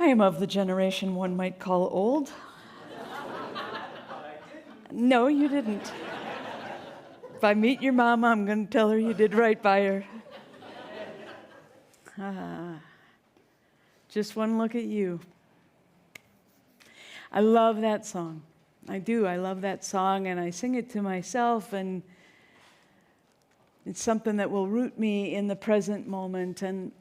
I am of the generation one might call old. No, you didn't. If I meet your mom, I'm going to tell her you did right by her. Just one look at you. I love that song. I do. I love that song, and I sing it to myself, and it's something that will root me in the present moment. And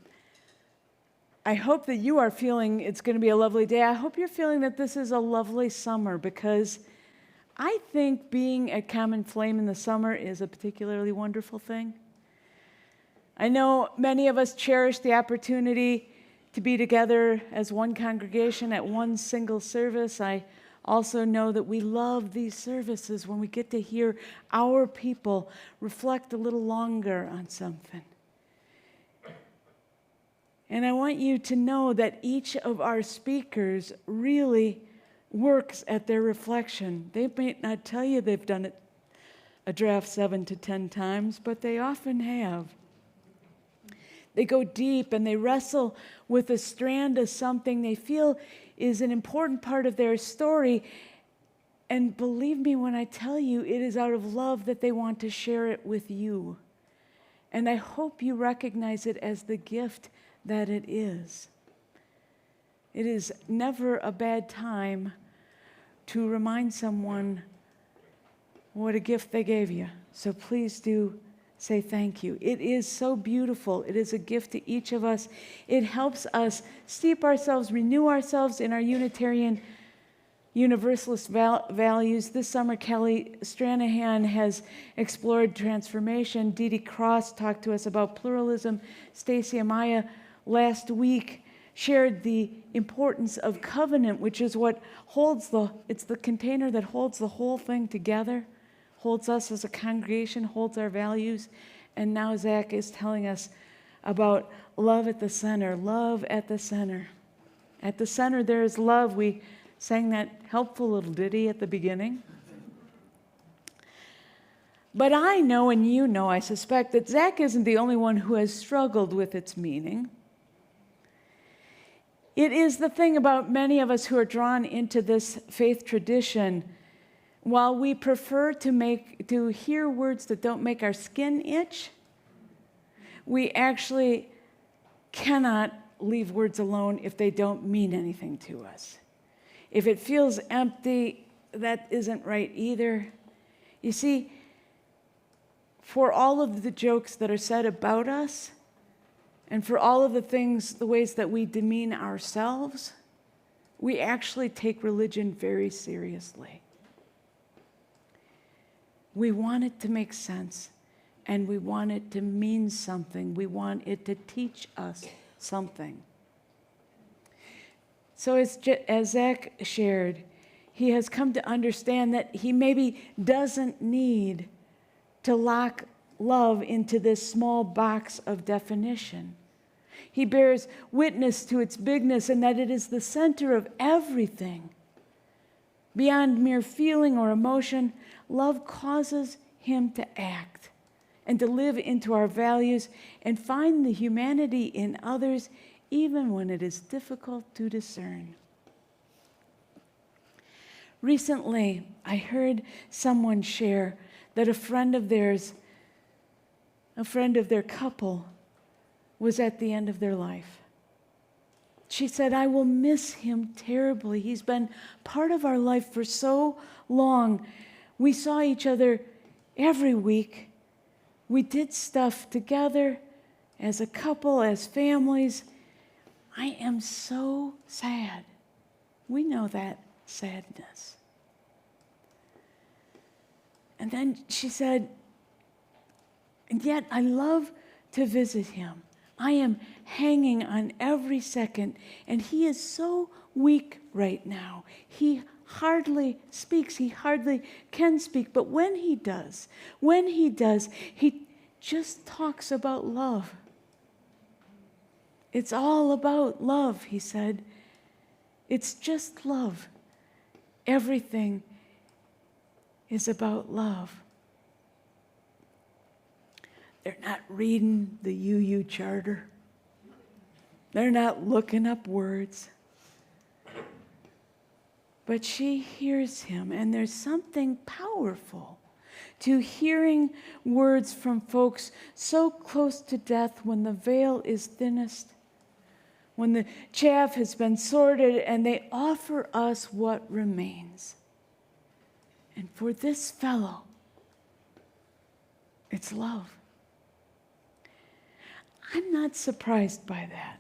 I hope that you are feeling it's going to be a lovely day. I hope you're feeling that this is a lovely summer, because I think being at Common Flame in the summer is a particularly wonderful thing. I know many of us cherish the opportunity to be together as one congregation at one single service. I also know that we love these services when we get to hear our people reflect a little longer on something. And I want you to know that each of our speakers really works at their reflection. They may not tell you they've done it a draft 7 to 10 times, but they often have. They go deep and they wrestle with a strand of something they feel is an important part of their story. And believe me when I tell you, it is out of love that they want to share it with you. And I hope you recognize it as the gift that it is. It is never a bad time to remind someone what a gift they gave you. So please do say thank you. It is so beautiful. It is a gift to each of us. It helps us steep ourselves, renew ourselves in our Unitarian Universalist values. This summer, Kelly Stranahan has explored transformation. Dee Dee Cross talked to us about pluralism. Stacy Amaya last week shared the importance of covenant, which is what holds it's the container that holds the whole thing together, holds us as a congregation, holds our values. And now Zach is telling us about love at the center, love at the center. At the center there is love. We sang that helpful little ditty at the beginning. But I know, and you know, I suspect, that Zach isn't the only one who has struggled with its meaning. It is the thing about many of us who are drawn into this faith tradition. While we prefer to hear words that don't make our skin itch, we actually cannot leave words alone if they don't mean anything to us. If it feels empty, that isn't right either. You see, for all of the jokes that are said about us, and for all of the ways that we demean ourselves, we actually take religion very seriously. We want it to make sense, and we want it to mean something. We want it to teach us something. So as Zach shared, he has come to understand that he maybe doesn't need to lock love into this small box of definition. He bears witness to its bigness and that it is the center of everything. Beyond mere feeling or emotion, love causes him to act and to live into our values and find the humanity in others, even when it is difficult to discern. Recently, I heard someone share that a friend of their couple, was at the end of their life. She said, "I will miss him terribly. He's been part of our life for so long. We saw each other every week. We did stuff together as a couple, as families. I am so sad." We know that sadness. And then she said, "And yet I love to visit him. I am hanging on every second, and he is so weak right now. He hardly speaks. He hardly can speak. But when he does, he just talks about love. It's all about love," he said. "It's just love. Everything is about love." They're not reading the UU Charter. They're not looking up words. But she hears him, and there's something powerful to hearing words from folks so close to death when the veil is thinnest, when the chaff has been sorted, and they offer us what remains. And for this fellow, it's love. I'm not surprised by that.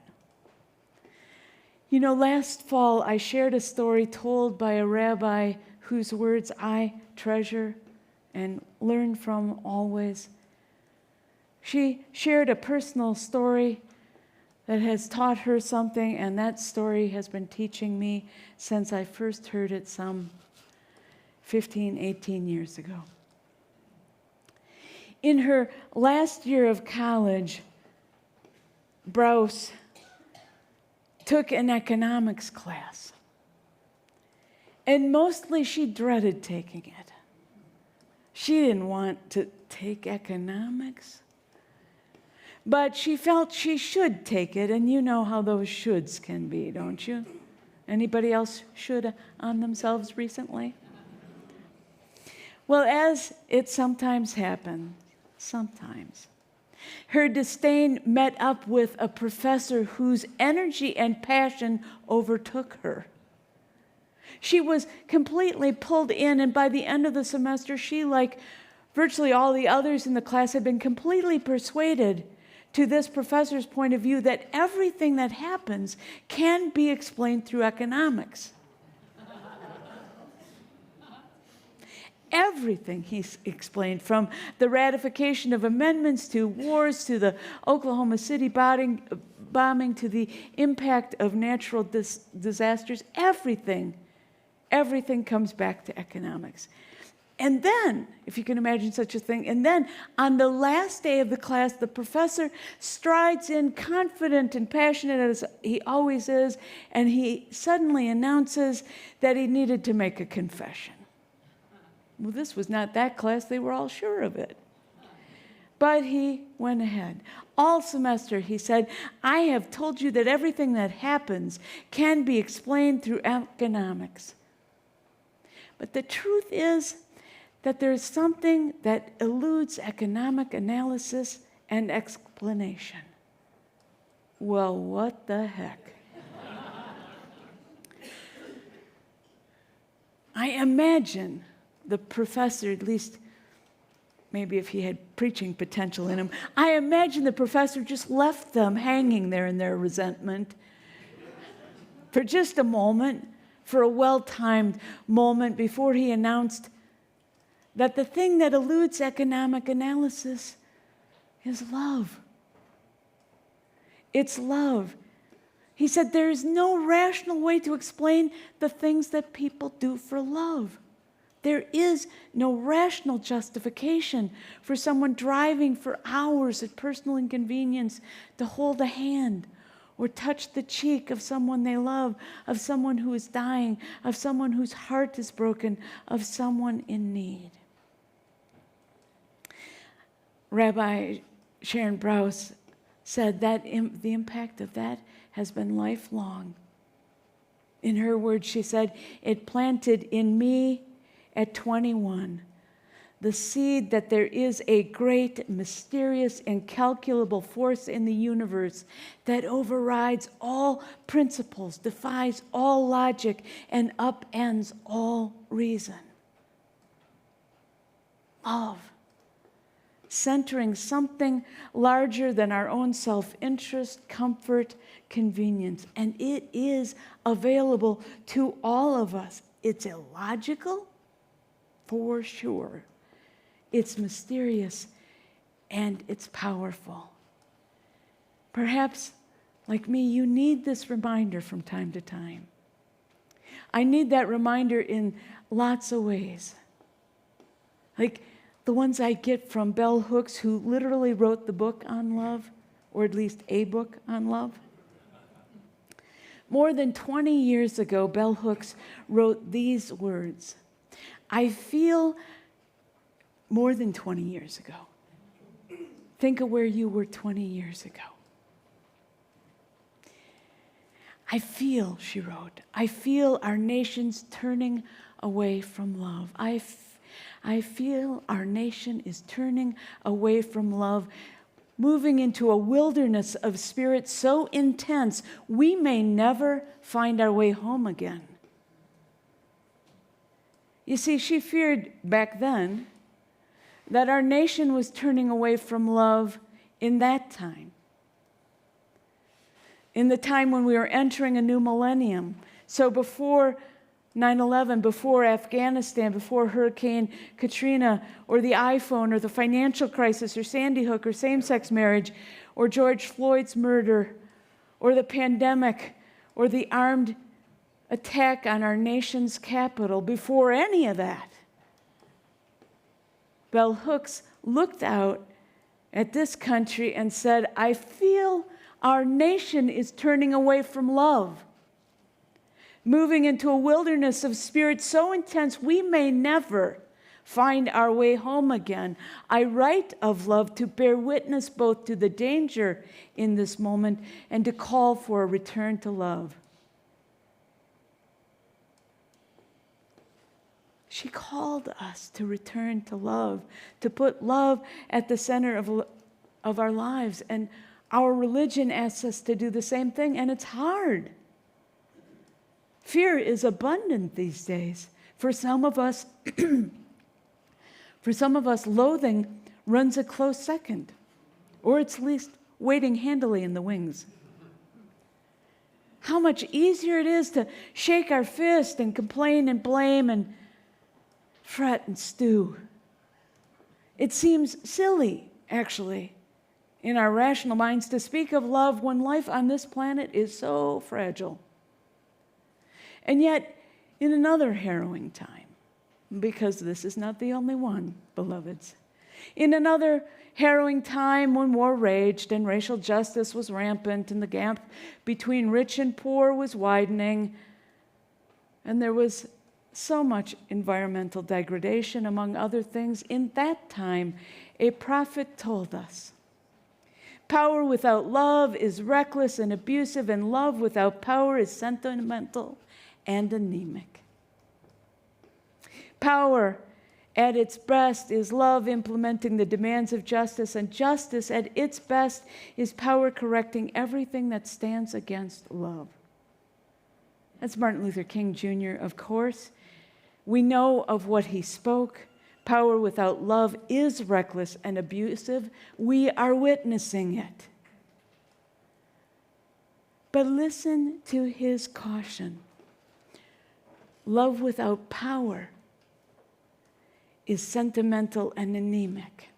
You know, last fall I shared a story told by a rabbi whose words I treasure and learn from always. She shared a personal story that has taught her something, and that story has been teaching me since I first heard it some 15, 18 years ago. In her last year of college, Browse took an economics class. And mostly she dreaded taking it. She didn't want to take economics. But she felt she should take it, and you know how those shoulds can be, don't you? Anybody else should on themselves recently? Well, as it sometimes happens, her disdain met up with a professor whose energy and passion overtook her. She was completely pulled in, and by the end of the semester, she, like virtually all the others in the class, had been completely persuaded to this professor's point of view that everything that happens can be explained through economics. Everything, he explained, from the ratification of amendments to wars to the Oklahoma City bombing to the impact of natural disasters, everything comes back to economics. And then, if you can imagine such a thing, and then on the last day of the class, the professor strides in confident and passionate as he always is, and he suddenly announces that he needed to make a confession. Well, this was not that class. They were all sure of it. But he went ahead. All semester, he said, I have told you that everything that happens can be explained through economics. But the truth is that there is something that eludes economic analysis and explanation. Well, what the heck? I imagine the professor, at least maybe if he had preaching potential in him, I imagine the professor just left them hanging there in their resentment for just a moment, for a well-timed moment before he announced that the thing that eludes economic analysis is love. It's love. He said there is no rational way to explain the things that people do for love. There is no rational justification for someone driving for hours at personal inconvenience to hold a hand or touch the cheek of someone they love, of someone who is dying, of someone whose heart is broken, of someone in need. Rabbi Sharon Browse said that the impact of that has been lifelong. In her words, she said, it planted in me at 21, the seed that there is a great, mysterious, incalculable force in the universe that overrides all principles, defies all logic, and upends all reason. Love. Centering something larger than our own self-interest, comfort, convenience. And it is available to all of us. It's illogical, for sure. It's mysterious, and it's powerful. Perhaps, like me, you need this reminder from time to time. I need that reminder in lots of ways. Like the ones I get from Bell Hooks, who literally wrote the book on love, or at least a book on love. More than 20 years ago, Bell Hooks wrote these words. I feel, more than 20 years ago. Think of where you were 20 years ago. I feel, she wrote, I feel our nation's turning away from love. I feel our nation is turning away from love, moving into a wilderness of spirit so intense we may never find our way home again. You see, she feared back then that our nation was turning away from love in that time, in the time when we were entering a new millennium. So before 9/11, before Afghanistan, before Hurricane Katrina, or the iPhone, or the financial crisis, or Sandy Hook, or same-sex marriage, or George Floyd's murder, or the pandemic, or the armed attack on our nation's capital, before any of that, Bell Hooks looked out at this country and said, I feel our nation is turning away from love, moving into a wilderness of spirit so intense we may never find our way home again. I write of love to bear witness both to the danger in this moment and to call for a return to love. She called us to return to love, to put love at the center of our lives. And our religion asks us to do the same thing, and it's hard. Fear is abundant these days. For some of us, loathing runs a close second, or it's at least waiting handily in the wings. How much easier it is to shake our fist and complain and blame and fret and stew. It seems silly, actually, in our rational minds to speak of love when life on this planet is so fragile. And yet, in another harrowing time, because this is not the only one, beloveds, in another harrowing time when war raged and racial justice was rampant and the gap between rich and poor was widening, and there was so much environmental degradation, among other things, in that time, a prophet told us, power without love is reckless and abusive, and love without power is sentimental and anemic. Power at its best is love implementing the demands of justice, and justice at its best is power correcting everything that stands against love. That's Martin Luther King Jr., of course. We know of what he spoke. Power without love is reckless and abusive. We are witnessing it. But listen to his caution. Love without power is sentimental and anemic.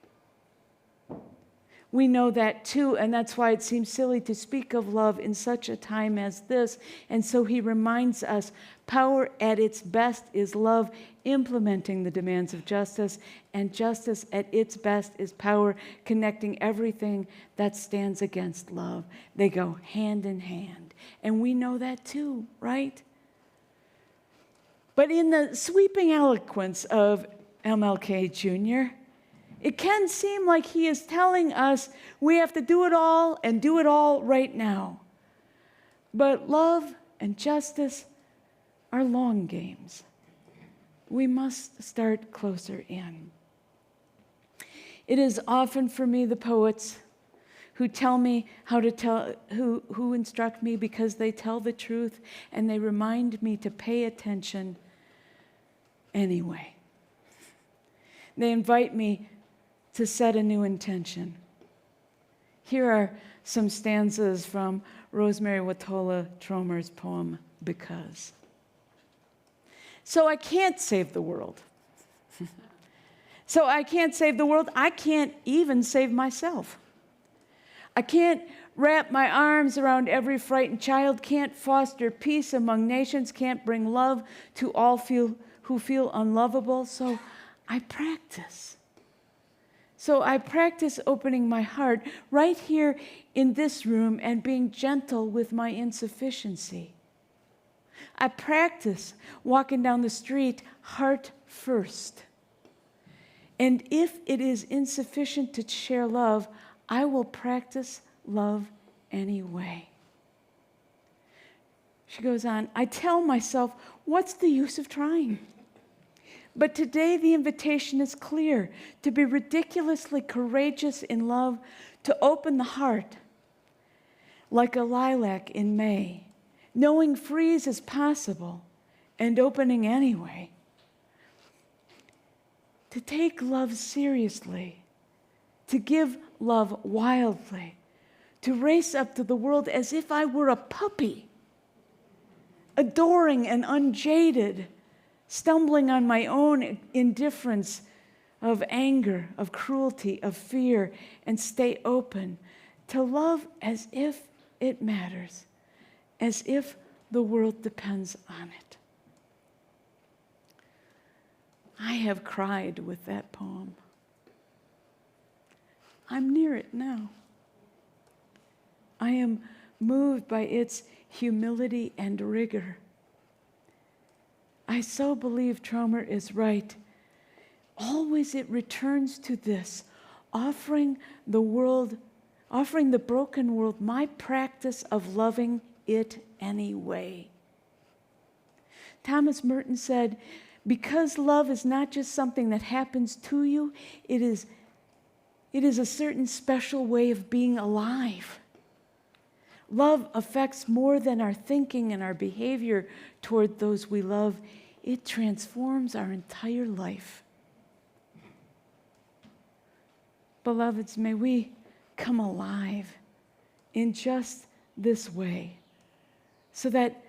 We know that too, and that's why it seems silly to speak of love in such a time as this. And so he reminds us, power at its best is love implementing the demands of justice, and justice at its best is power connecting everything that stands against love. They go hand in hand. And we know that too, right? But in the sweeping eloquence of MLK Jr., it can seem like he is telling us we have to do it all and do it all right now. But love and justice are long games. We must start closer in. It is often for me the poets who tell me how to tell, who instruct me because they tell the truth and they remind me to pay attention anyway. They invite me to set a new intention. Here are some stanzas from Rosemary Watola Tromer's poem, Because. So I can't save the world. So I can't save the world. I can't even save myself. I can't wrap my arms around every frightened child, can't foster peace among nations, can't bring love to all who feel unlovable. So I practice. So I practice opening my heart right here in this room and being gentle with my insufficiency. I practice walking down the street heart first. And if it is insufficient to share love, I will practice love anyway. She goes on, I tell myself, what's the use of trying? But today the invitation is clear, to be ridiculously courageous in love, to open the heart like a lilac in May, knowing freeze is possible and opening anyway. To take love seriously, to give love wildly, to race up to the world as if I were a puppy, adoring and unjaded, stumbling on my own indifference of anger, of cruelty, of fear, and stay open to love as if it matters, as if the world depends on it. I have cried with that poem. I'm near it now. I am moved by its humility and rigor. I so believe Tromer is right. Always it returns to this, offering the broken world my practice of loving it anyway. Thomas Merton said, because love is not just something that happens to you, it is a certain special way of being alive. Love affects more than our thinking and our behavior toward those we love. It transforms our entire life. Beloveds, may we come alive in just this way, so that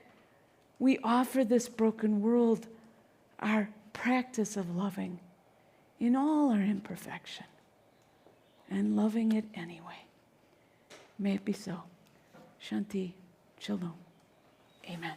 we offer this broken world our practice of loving in all our imperfection and loving it anyway. May it be so. Shanti, Shalom. Amen.